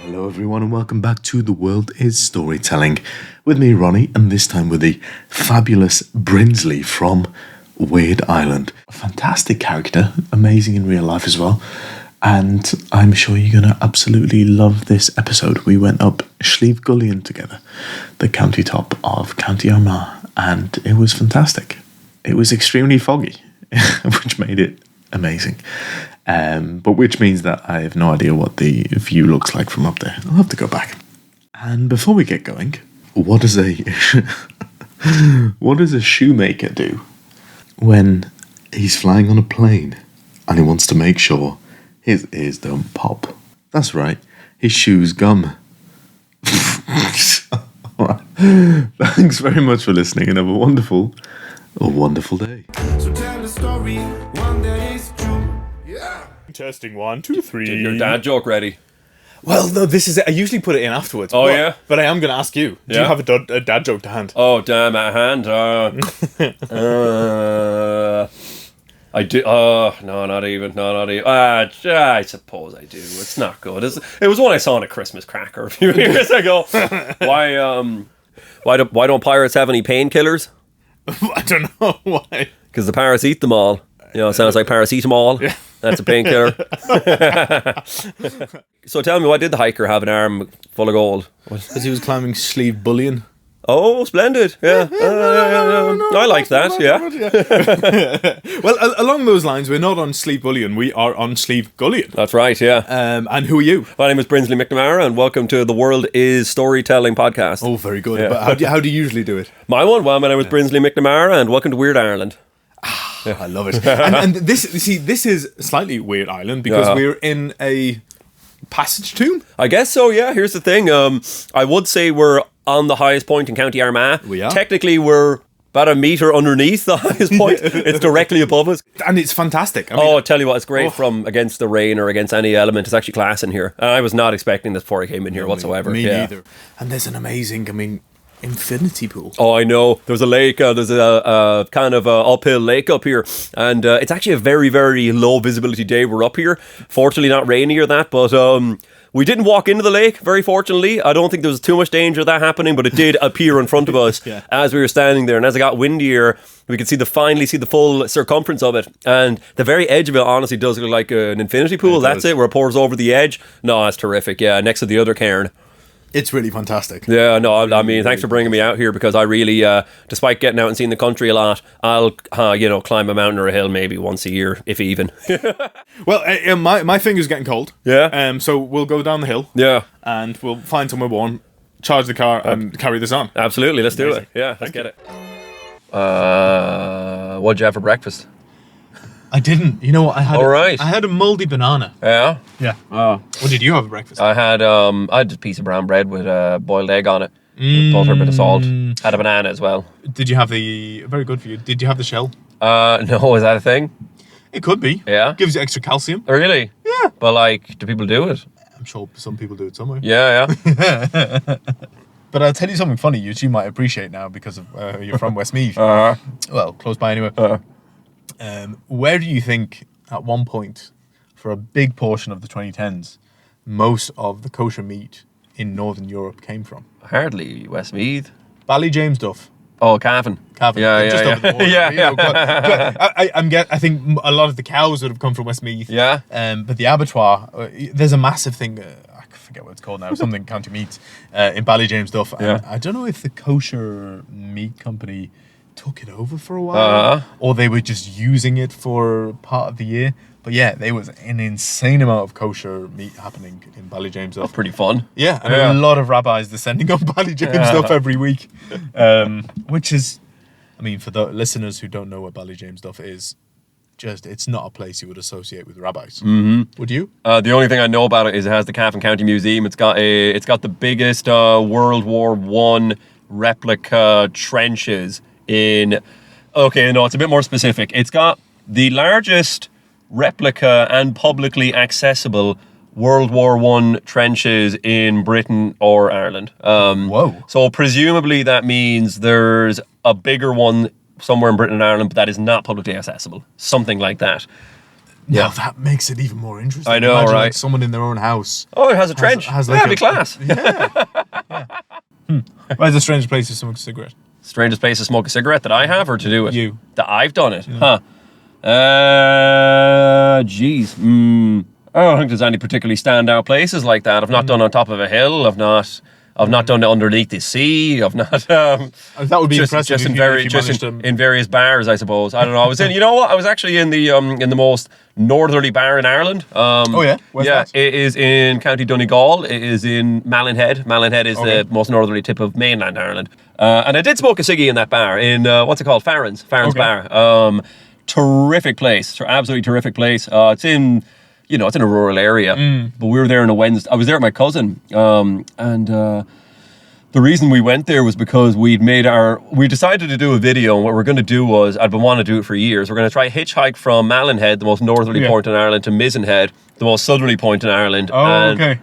Hello everyone and welcome back to The World is Storytelling with me, Ronni, and this time with the fabulous Brinsley from Weird Island. A fantastic character, amazing in real life as well, and I'm sure you're going to absolutely love this episode. We went up Sieve Gullion together, the county top of County Armagh, and it was fantastic. It was extremely foggy, which made it amazing. But which means that I have no idea what the view looks like from up there. I'll have to go back. And before we get going, what does a shoemaker do when he's flying on a plane and he wants to make sure his ears don't pop? That's right, he chews gum. All right. Thanks very much for listening and have a wonderful day. So tell a story, one that is true. Yeah. Testing 1, 2, 3. Get your dad joke ready. Well, no, this is it. I usually put it in afterwards. Oh, yeah? But I am going to ask you. Do you have a dad joke to hand? Oh, damn, at hand. I do. No, not even. I suppose I do. It's not good. It was one I saw on a Christmas cracker a few years ago. Why don't pirates have any painkillers? I don't know why. Because the pirates eat them all. You know, it sounds like paracetamol. Yeah. That's a painkiller. So tell me, why did the hiker have an arm full of gold? Because he was climbing Sieve Gullion. Oh, splendid. Yeah. I like that, yeah. Well, along those lines, we're not on Sieve Gullion, we are on Sieve Gullion. That's right, yeah. And who are you? My name is Brinsley McNamara, and welcome to The World is Storytelling podcast. Oh, very good. Yeah. But how do you usually do it? My name is Brinsley McNamara, and welcome to Weird Ireland. Yeah. I love it. and this is slightly Weird Island because we're in a passage tomb. I guess so, yeah. Here's the thing. I would say we're on the highest point in County Armagh. We are. Technically, we're about a metre underneath the highest point. It's directly above us. And it's fantastic. I mean, I tell you what, it's great from against the rain or against any element. It's actually class in here. And I was not expecting this before I came in here whatsoever. Me neither. And there's an amazing, infinity pool. Oh, I know. There's a lake. There's a kind of uphill lake up here, and it's actually a very, very low visibility day. We're up here. Fortunately, not rainy or that, but we didn't walk into the lake. Very fortunately, I don't think there was too much danger of that happening, but it did appear in front of us as we were standing there. And as it got windier, we could finally see the full circumference of it, and the very edge of it honestly does look like an infinity pool. That's it, where it pours over the edge. No, it's terrific. Yeah, next to the other cairn. It's really fantastic. Yeah, no, I mean, thanks for bringing me out here, because I really, despite getting out and seeing the country a lot, I'll, climb a mountain or a hill maybe once a year, if even. Well, my finger's getting cold. Yeah. So we'll go down the hill. Yeah. And we'll find somewhere warm, charge the car, and carry this on. Absolutely, let's do it. Yeah, let's get it. What'd you have for breakfast? I didn't. You know what? I had a mouldy banana. Yeah? Yeah. Oh. What did you have for breakfast? I had a piece of brown bread with a boiled egg on it. Butter, a bit of salt. Had a banana as well. Did you have very good for you, did you have the shell? No, is that a thing? It could be. Yeah? Gives you extra calcium. Oh, really? Yeah. But do people do it? I'm sure some people do it somewhere. Yeah. But I'll tell you something funny you might appreciate now because of you're from Westmeath. Well, close by anyway. Where do you think, at one point, for a big portion of the 2010s, most of the kosher meat in Northern Europe came from? Hardly Westmeath. Ballyghamesduff. Oh, Cavan. Yeah, just over the border. Yeah. I think a lot of the cows would have come from Westmeath. Yeah. But the abattoir, there's a massive thing. I forget what it's called now. Something County Meats in Ballyghamesduff. Yeah. I don't know if the kosher meat company took it over for a while, or they were just using it for part of the year. But yeah, there was an insane amount of kosher meat happening in Ballyghamesduff. That's pretty fun. Yeah, and a lot of rabbis descending on Ballyghamesduff every week, which is, for the listeners who don't know what Ballyghamesduff is, it's not a place you would associate with rabbis. Mm-hmm. Would you? The only thing I know about it is it has the Cavan County Museum. It's got the biggest World War I replica trenches in. Okay, no, it's a bit more specific. It's got the largest replica and publicly accessible World War I trenches in Britain or Ireland. Whoa. So presumably that means there's a bigger one somewhere in Britain and Ireland, but that is not publicly accessible. Something like that. Now that makes it even more interesting. I know, Imagine, right? like, someone in their own house. Oh, it has a trench. has That'd like be class. Where's the strangest place to smoke a cigarette? Strangest place to smoke a cigarette that I have or to do it? You. That I've done it? Huh. Geez. I don't think there's any particularly standout places like that. I've not done on top of a hill. I've not done it underneath the sea. I've not. That would be impressive. Just if in you managed to- in various bars, I suppose. I don't know. I was in. You know what? I was actually in the most northerly bar in Ireland. Oh yeah. Where's that? It is in County Donegal. It is in Mallinhead. Mallinhead is the most northerly tip of mainland Ireland. And I did smoke a ciggy in that bar in what's it called? Farron's Bar. Terrific place. Absolutely terrific place. It's in. It's in a rural area, but we were there on a Wednesday. I was there with my cousin, and the reason we went there was because we decided to do a video, and what we're going to do was, I've been wanting to do it for years, we're going to try hitchhike from Mallinhead, the most northerly point in Ireland, to Mizenhead, the most southerly point in Ireland,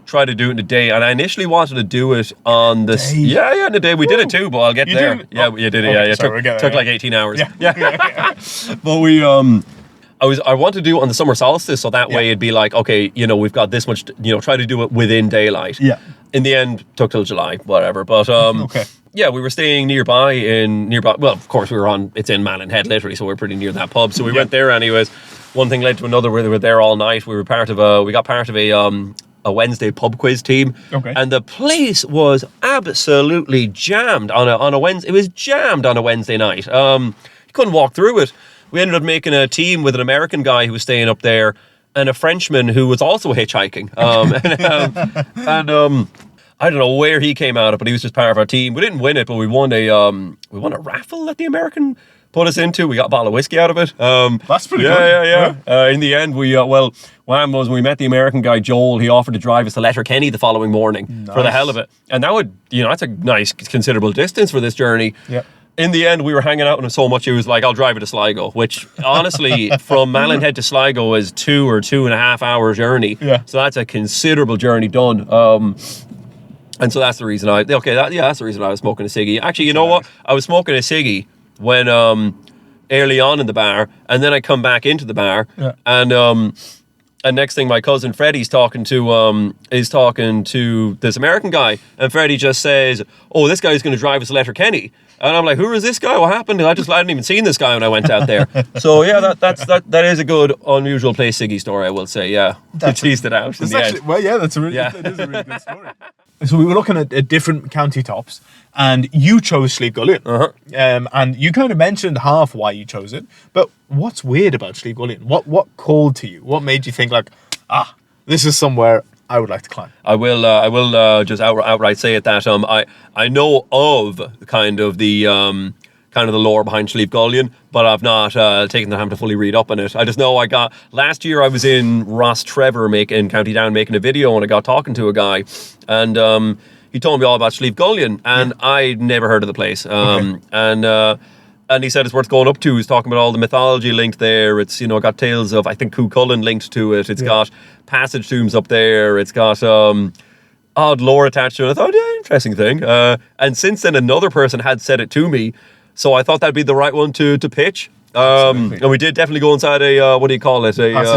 try to do it in a day. And I initially wanted to do it on the in a day. We did it too, but I'll get there. You did it. It took like 18 hours. Yeah. But we I want to do it on the summer solstice, so that way it'd be like, okay, we've got this much, try to do it within daylight. Yeah. In the end, took till July, whatever. But yeah, we were staying nearby. Well, of course, it's in Mallinhead, literally, so we're pretty near that pub. So we went there anyways. One thing led to another. We were there all night. We got part of a Wednesday pub quiz team. Okay. And the place was absolutely jammed on a Wednesday. It was jammed on a Wednesday night. You couldn't walk through it. We ended up making a team with an American guy who was staying up there and a Frenchman who was also hitchhiking. I don't know where he came out of, but he was just part of our team. We didn't win it, but we won a raffle that the American put us into. We got a bottle of whiskey out of it. That's pretty good. Yeah. In the end, what happened was when we met the American guy, Joel, he offered to drive us to Letterkenny the following morning for the hell of it. And that would, that's a nice, considerable distance for this journey. Yeah. In the end, we were hanging out with him so much, he was like, I'll drive you to Sligo, which honestly, from Mallinhead to Sligo is 2 or 2.5 hour journey. Yeah. So that's a considerable journey done. And so that's the reason that's the reason I was smoking a ciggy. Actually, you know what? I was smoking a ciggy when, early on in the bar, and then I come back into the bar, and next thing my cousin Freddie's talking to this American guy, and Freddie just says, "Oh, this guy's going to drive us to Letterkenny." And I'm like, "Who is this guy? What happened?" I hadn't even seen this guy when I went out there. So yeah, that is a good unusual place ciggy story, I will say. Yeah, to tease it out. That is a really good story. So we were looking at different county tops, and you chose Sieve Gullion. And you kind of mentioned half why you chose it, but what's weird about Sieve Gullion? What called to you? What made you think like, this is somewhere I would like to climb? I will just outright say it that I know of kind of the lore behind Sieve Gullion, but I've not taken the time to fully read up on it. I just know last year I was in Ross Trevor in County Down making a video, and I got talking to a guy, and he told me all about Sieve Gullion, and I'd never heard of the place. And he said it's worth going up to. He's talking about all the mythology linked there. It's, got tales of, I think, Cuchulainn linked to it. It's got passage tombs up there. It's got odd lore attached to it. I thought, interesting thing. And since then, another person had said it to me, so I thought that'd be the right one to pitch. And we did definitely go inside a,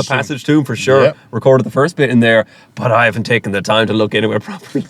passage tomb for sure. Yep. Recorded the first bit in there, but I haven't taken the time to look into it properly.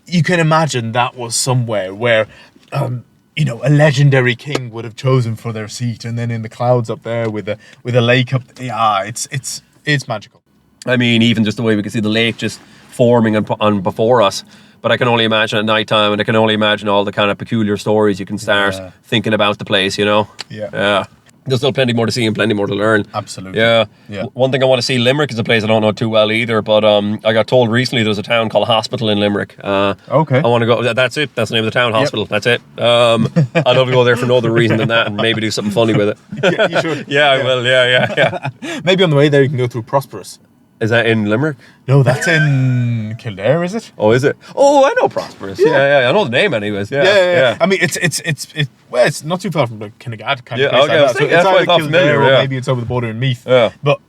You can imagine that was somewhere where, a legendary king would have chosen for their seat, and then in the clouds up there with a lake up. It's magical. I mean, even just the way we can see the lake just forming on before us. But I can only imagine at night time, and I can only imagine all the kind of peculiar stories you can start thinking about the place, Yeah. There's still plenty more to see and plenty more to learn. Absolutely. Yeah. One thing I want to see, Limerick is a place I don't know too well either, but I got told recently there's a town called Hospital in Limerick. Okay. I want to go. That's it. That's the name of the town, Hospital. Yep. That's it. I'd love to go there for no other reason than that, and maybe do something funny with it. Yeah, you should. Yeah, I will. Yeah. Maybe on the way there you can go through Prosperous. Is that in Limerick? No, that's in Kildare, is it? Oh, is it? Oh, I know Prosperous. Yeah. I know the name anyways. Yeah. I mean, it's not too far from the Kinnegad kind of place. Okay, like that. So it's either Kildare or maybe it's over the border in Meath. Yeah. But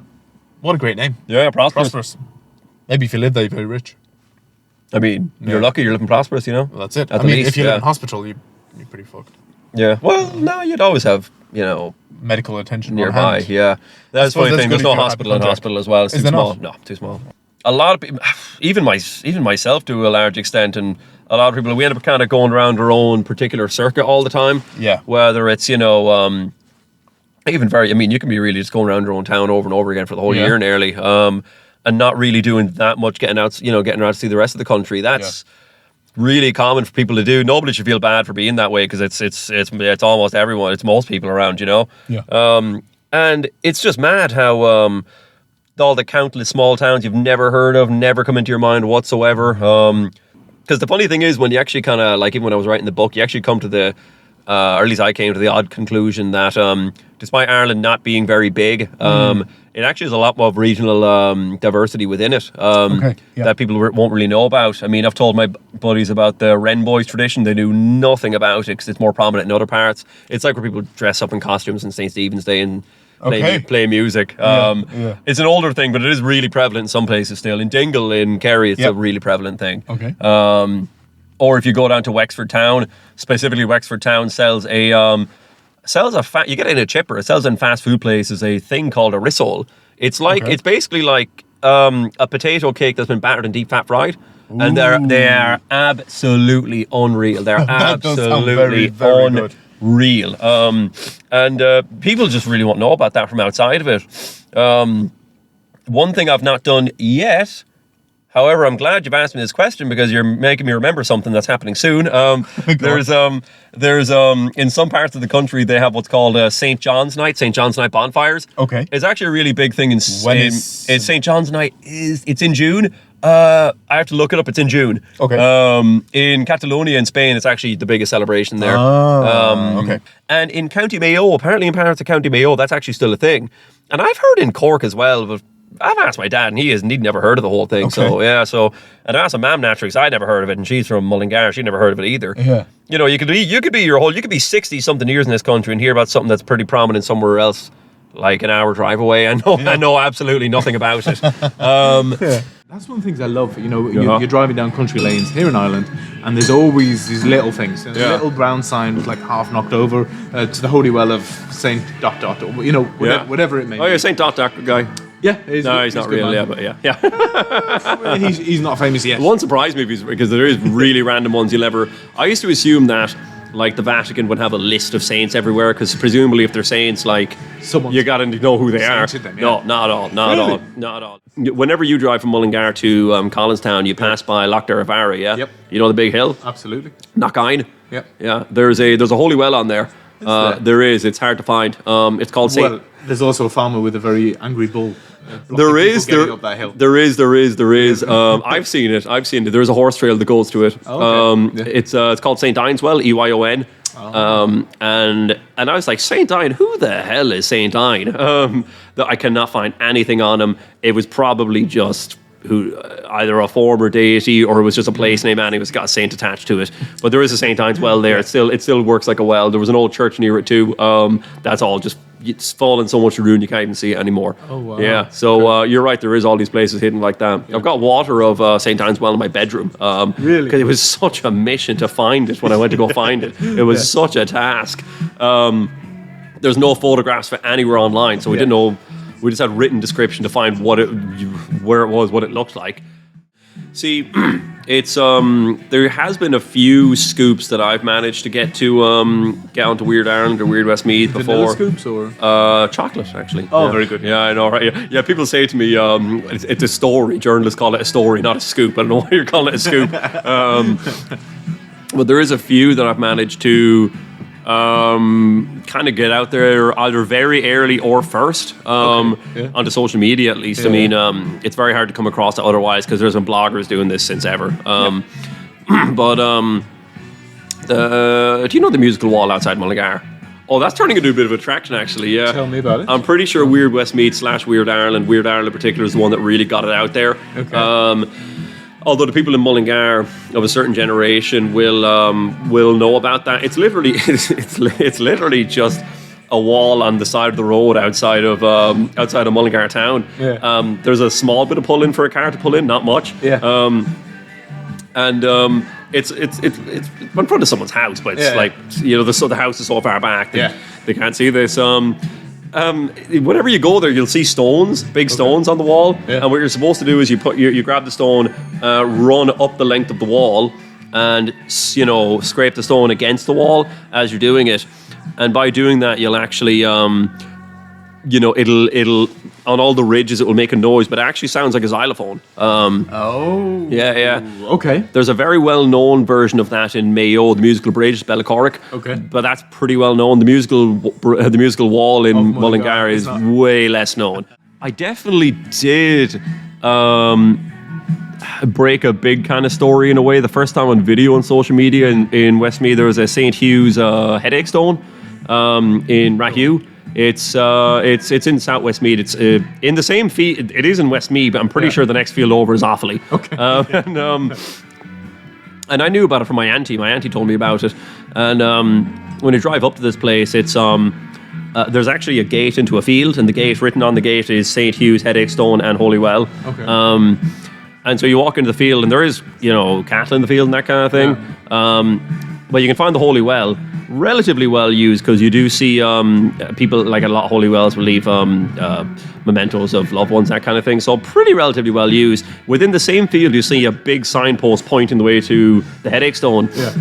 what a great name. Yeah, Prosperous. Maybe if you live there, you're very rich. I mean, you're lucky you're living prosperous, Well, that's it. If you live in hospital, you're pretty fucked. Yeah. Well, no, you'd always have medical attention nearby. on hand. Yeah, that's the funny thing. There's no hospital in hospital as well. It's too small. No, too small. A lot of people, even myself, to a large extent, and a lot of people, we end up kind of going around our own particular circuit all the time. Yeah. Whether it's even you can be really just going around your own town over and over again for the whole year nearly, and not really doing that much, getting out to see the rest of the country. That's really common for people to do. Nobody should feel bad for being that way, because it's almost everyone. It's most people around, Yeah. And it's just mad how all the countless small towns you've never heard of, never come into your mind whatsoever. Because the funny thing is, when you actually kind of, like, even when I was writing the book, you actually come to the, or at least I came to the odd conclusion that despite Ireland not being very big, it actually has a lot more regional diversity within it that people won't really know about. I mean, I've told my buddies about the Wren Boys tradition. They knew nothing about it because it's more prominent in other parts. It's like where people dress up in costumes on St. Stephen's Day and play music. It's an older thing, but it is really prevalent in some places still. In Dingle, in Kerry, it's a really prevalent thing. Okay. Or if you go down to Wexford Town, specifically Wexford Town sells you get it in a chipper. It sells in fast food places a thing called a rissole. It's like it's basically like a potato cake that's been battered and deep fat fried. Ooh. And they are absolutely unreal. They're absolutely very unreal. And people just really won't know about that from outside of it. One thing I've not done yet. However, I'm glad you've asked me this question, because you're making me remember something that's happening soon. There's in some parts of the country, they have what's called St. John's Night bonfires. Okay. It's actually a really big thing in St. John's Night. It's in June. I have to look it up. It's in June. Okay. In Catalonia in Spain, it's actually the biggest celebration there. Okay. And in County Mayo, apparently in parts of County Mayo, that's actually still a thing. And I've heard in Cork as well, but I've asked my dad, and he'd never heard of the whole thing. Okay. And I asked my mum naturally, because I'd never heard of it, and she's from Mullingar, she'd never heard of it either. Yeah. You could be 60 something years in this country and hear about something that's pretty prominent somewhere else, like an hour drive away. I know absolutely nothing about it. That's one of the things I love. You're driving down country lanes here in Ireland, and there's always these little things. A little brown sign with like half knocked over to the holy well of Saint ... whatever it may be. Oh, yeah, Saint ... guy. Yeah, he's not real. Yeah, but yeah. he's not famous yet. It won't surprise me because there is really random ones you'll ever. I used to assume that, like, the Vatican would have a list of saints everywhere, because presumably if they're saints, like, you got to know who they are. Them, yeah. No, not at all. Whenever you drive from Mullingar to Collinstown, you pass by Loch Derivara, yeah? Yep. You know the big hill? Absolutely. Knockine? Yep. Yeah. There's a holy well on there. There is. It's hard to find. It's called Saint. Well, there's also a farmer with a very angry bull. There is. I've seen it. There's a horse trail that goes to it. It's called St. Dine's Well, EYON. And I was like, St. Dine, who the hell is St. Dine? I cannot find anything on him. It was probably just either a former deity, or it was just a place name, and it got a saint attached to it. But there is a St. Dine's Well there. It still works like a well. There was an old church near it too. That's all just, it's fallen so much to ruin you can't even see it anymore. Oh wow. Yeah. So you're right, there is all these places hidden like that. Yeah. I've got water of St. Dine's Well in my bedroom. Really? Because it was such a mission to find it when I went to go find it. It was such a task. There's no photographs for anywhere online, so we didn't know. We just had written description to find where it was, what it looked like. See, it's there has been a few scoops that I've managed to get onto Weird Ireland or Weird Westmeath before. Vanilla scoops or chocolate, actually. Oh, yeah. Very good. Yeah, I know, right? Yeah, people say to me, it's a story. Journalists call it a story, not a scoop. I don't know why you're calling it a scoop. But there is a few that I've managed to kind of get out there either very early or first onto social media, at least. I mean, it's very hard to come across it otherwise, because there's been bloggers doing this since ever. But do you know the musical wall outside Mullingar? Oh, that's turning into a bit of attraction, actually. Yeah, tell me about it. I'm pretty sure Weird Westmeath / Weird Ireland in particular is the one that really got it out there. Okay. Although the people in Mullingar of a certain generation will know about that. It's literally it's literally just a wall on the side of the road outside of Mullingar town. Yeah. There's a small bit of pull in for a car to pull in, not much. Yeah. And it's in front of someone's house, but it's like, the house is so far back that they can't see this. Whenever you go there, you'll see stones, big stones on the wall, and what you're supposed to do is you grab the stone, run up the length of the wall, and scrape the stone against the wall as you're doing it, and by doing that, you'll actually it'll on all the ridges it will make a noise, but it actually sounds like a xylophone. Okay. There's a very well-known version of that in Mayo, the musical bridge, Bellacorrick. Okay. But that's pretty well known. The musical wall in Mullingar is way less known. I definitely did break a big kind of story in a way. The first time on video on social media in Westmeath, there was a St. Hugh's headache stone in Rahue. It's in South Westmeath. It's in the same field. It is in Westmeath, but I'm pretty sure the next field over is Offaly. Okay. And I knew about it from my auntie. My auntie told me about it. And when you drive up to this place, it's there's actually a gate into a field, and the gate written on the gate is St. Hugh's, Headache Stone, and Holy Well. Okay. And so you walk into the field, and there is cattle in the field and that kind of thing. Yeah. But you can find the Holy Well relatively well used, because you do see people, like a lot of Holy Wells will leave mementos of loved ones, that kind of thing. So pretty relatively well used. Within the same field, you see a big signpost pointing the way to the Headache Stone. Yeah.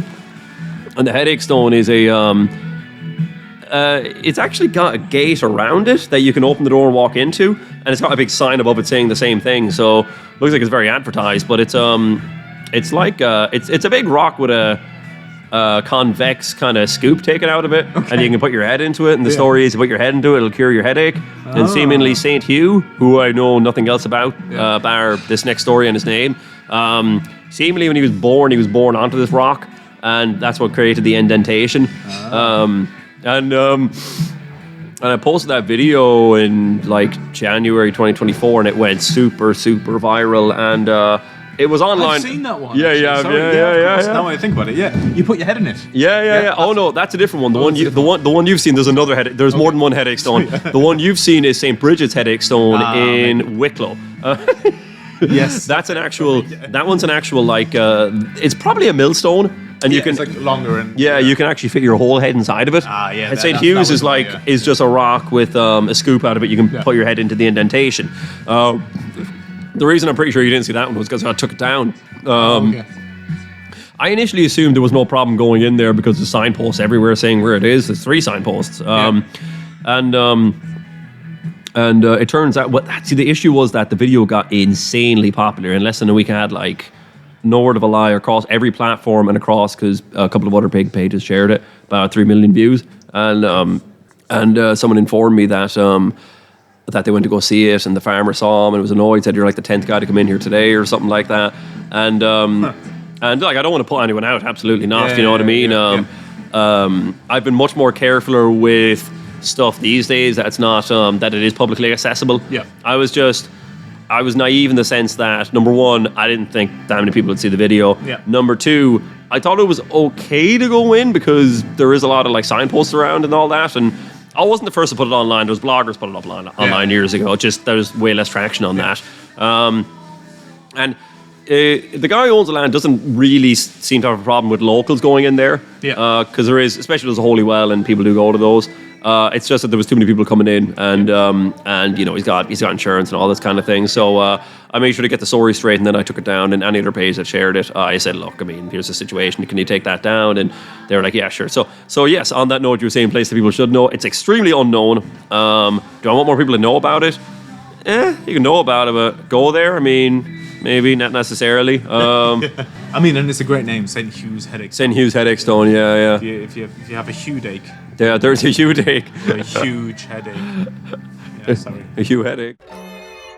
And the Headache Stone is it's actually got a gate around it that you can open the door and walk into, and it's got a big sign above it saying the same thing. So looks like it's very advertised, but it's like it's a big rock with a convex kind of scoop taken out of it, and you can put your head into it, and the story is you put your head into it, it'll cure your headache. And seemingly St. Hugh, who I know nothing else about bar this next story and his name, seemingly when he was born onto this rock, and that's what created the indentation. And I posted that video in like January 2024, and it went super viral, and it was online. I've seen that one. Yeah. Now I think about it, you put your head in it. Yeah. Oh no, that's a different one. The one you've seen. There's another headache. There's more than one headache stone. The one you've seen is St. Bridget's headache stone in Wicklow. Yes, that's an actual. That one's an actual like. It's probably a millstone. And you can, it's like longer and you can actually fit your whole head inside of it. And St. Hugh's is like is just a rock with a scoop out of it. You can put your head into the indentation. The reason I'm pretty sure you didn't see that one was because I took it down. I initially assumed there was no problem going in there because there's signposts everywhere saying where it is. There's 3 signposts. And it turns out the issue was that the video got insanely popular. In less than a week, I had like no word of a lie across every platform and across, because a couple of other big pages shared it, about 3 million views. And someone informed me that they went to go see it, and the farmer saw him and was annoyed, said, "You're like the 10th guy to come in here today," or something like that. And like, I don't want to put anyone out, absolutely not. You know what I mean? I've been much more careful with stuff these days that's not that it is publicly accessible. I was naive in the sense that, number one, I didn't think that many people would see the video. Number two, I thought it was okay to go in because there is a lot of like signposts around and all that, and I wasn't the first to put it online. There was bloggers put it up online years ago. Just there was way less traction on that. And the guy who owns the land doesn't really seem to have a problem with locals going in there. Because there is, especially there's a Holy Well and people do go to those. It's just that there was too many people coming in, and he's got insurance and all this kind of thing. So I made sure to get the story straight, and then I took it down. And any other page that shared it, I said, "Look, I mean, here's the situation. Can you take that down?" And they were like, "Yeah, sure." So yes, on that note, you were saying place that people should know. It's extremely unknown. Do I want more people to know about it? You can know about it, but go there. I mean, maybe not necessarily. I mean, and it's a great name, St. Hugh's Headache. St. Hugh's Headache Stone. Yeah. If you have a headache. Yeah, there's a headache. A huge headache. Yeah, sorry. A huge headache.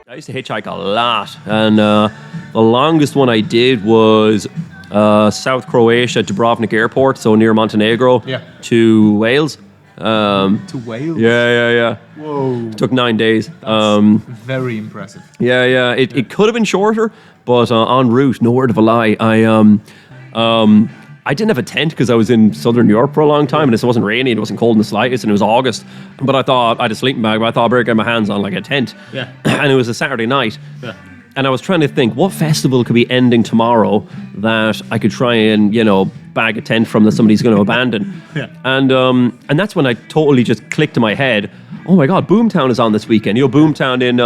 I used to hitchhike a lot, and the longest one I did was South Croatia, Dubrovnik Airport, so near Montenegro, to Wales. To Wales? Yeah. Whoa. Took 9 days. Very impressive. Yeah. It could have been shorter, but en route, no word of a lie, I didn't have a tent because I was in Southern Europe for a long time, and it wasn't rainy, it wasn't cold in the slightest, and it was August. But I thought, I had a sleeping bag, but I thought I'd better get my hands on like a tent. Yeah. And it was a Saturday night. Yeah. and I was trying to think what festival could be ending tomorrow that I could try and, bag a tent from that somebody's going to abandon. And that's when I totally just clicked in my head, oh my God, Boomtown is on this weekend. Boomtown in,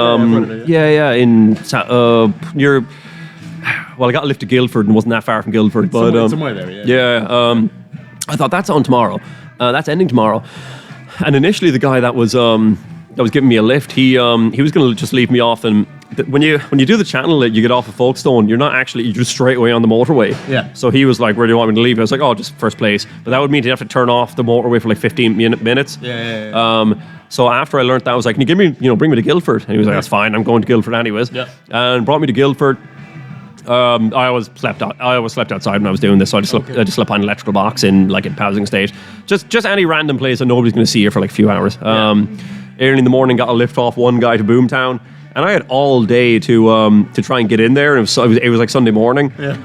near, well, I got a lift to Guildford and wasn't that far from Guildford. But, somewhere there, I thought that's on tomorrow. That's ending tomorrow. And initially the guy that was giving me a lift, he was going to just leave me off. And when you do the channel, you get off of Folkestone, you're just straight away on the motorway. Yeah. So he was like, where do you want me to leave? I was like, oh, just first place. But that would mean you'd have to turn off the motorway for like 15 minutes. Yeah. So after I learnt that, I was like, can you give me, bring me to Guildford? And he was like, that's fine, I'm going to Guildford anyways. Yeah. And brought me to Guildford. I always slept outside when I was doing this, so I just slept on an electrical box in housing estate. Just any random place that nobody's going to see you for like a few hours. Early in the morning, got a lift off one guy to Boomtown, and I had all day to try and get in there. And it was like Sunday morning. Yeah.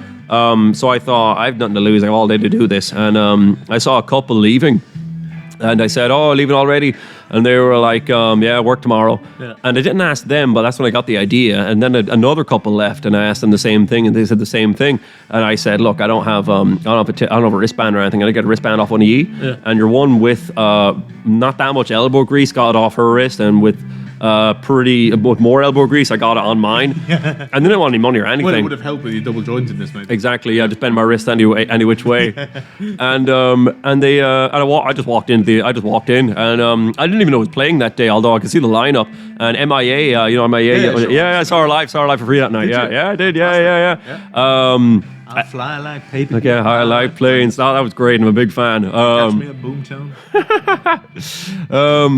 So I thought I have nothing to lose. I have all day to do this, and I saw a couple leaving. And I said, oh, leaving already? And they were like, yeah, work tomorrow. Yeah. And I didn't ask them, but that's when I got the idea. And then another couple left, and I asked them the same thing, and they said the same thing. And I said, look, I don't have a wristband or anything. I get a wristband off one of you. Yeah. And your one with not that much elbow grease got it off her wrist, and with more elbow grease, I got it on mine. And they didn't want any money or anything. Well, it would have helped with your double jointedness, maybe. Exactly, yeah, just bend my wrist any which way. And I just walked in, and I didn't even know it was playing that day, although I could see the lineup. And MIA, MIA, I saw her live for free that night. I did, yeah. I fly like paper. Okay, I like planes. That was great. I'm a big fan. Catch me at Boomtown.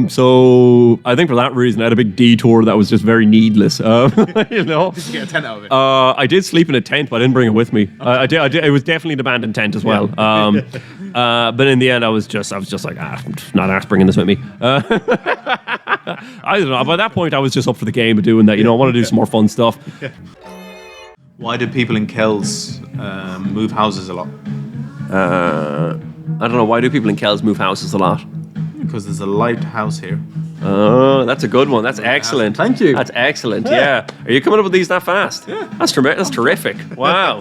So I think for that reason, I had a big detour that was just very needless. Did you get a tent out of it? I did sleep in a tent, but I didn't bring it with me. I did. It was definitely an abandoned tent as well. But in the end, I was just like, I'm not arsed bringing this with me. I don't know. By that point, I was just up for the game of doing that. I want to do some more fun stuff. Why do people in Kells move houses a lot? I don't know. Why do people in Kells move houses a lot? Because there's a lighthouse here. Oh, that's a good one. That's excellent. Thank you. That's excellent. Yeah. Are you coming up with these that fast? Yeah. That's terrific. Wow.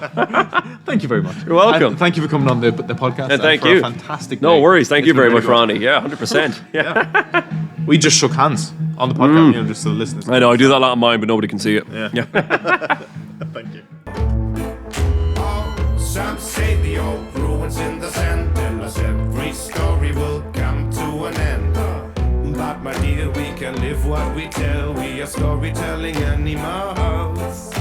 Thank you very much. You're welcome. Thank you for coming on the podcast. And thank for you. A fantastic. No day. worries. Thank you very really much, good. Ronnie. Yeah, 100%. Yeah. We just shook hands on the podcast, just so the listeners. I know. I do that a lot on mine, but nobody can see it. Yeah. Thank you. Some say the old ruins in the sand tell us every story will come to an end. But my dear, we can live what we tell. We are storytelling animals.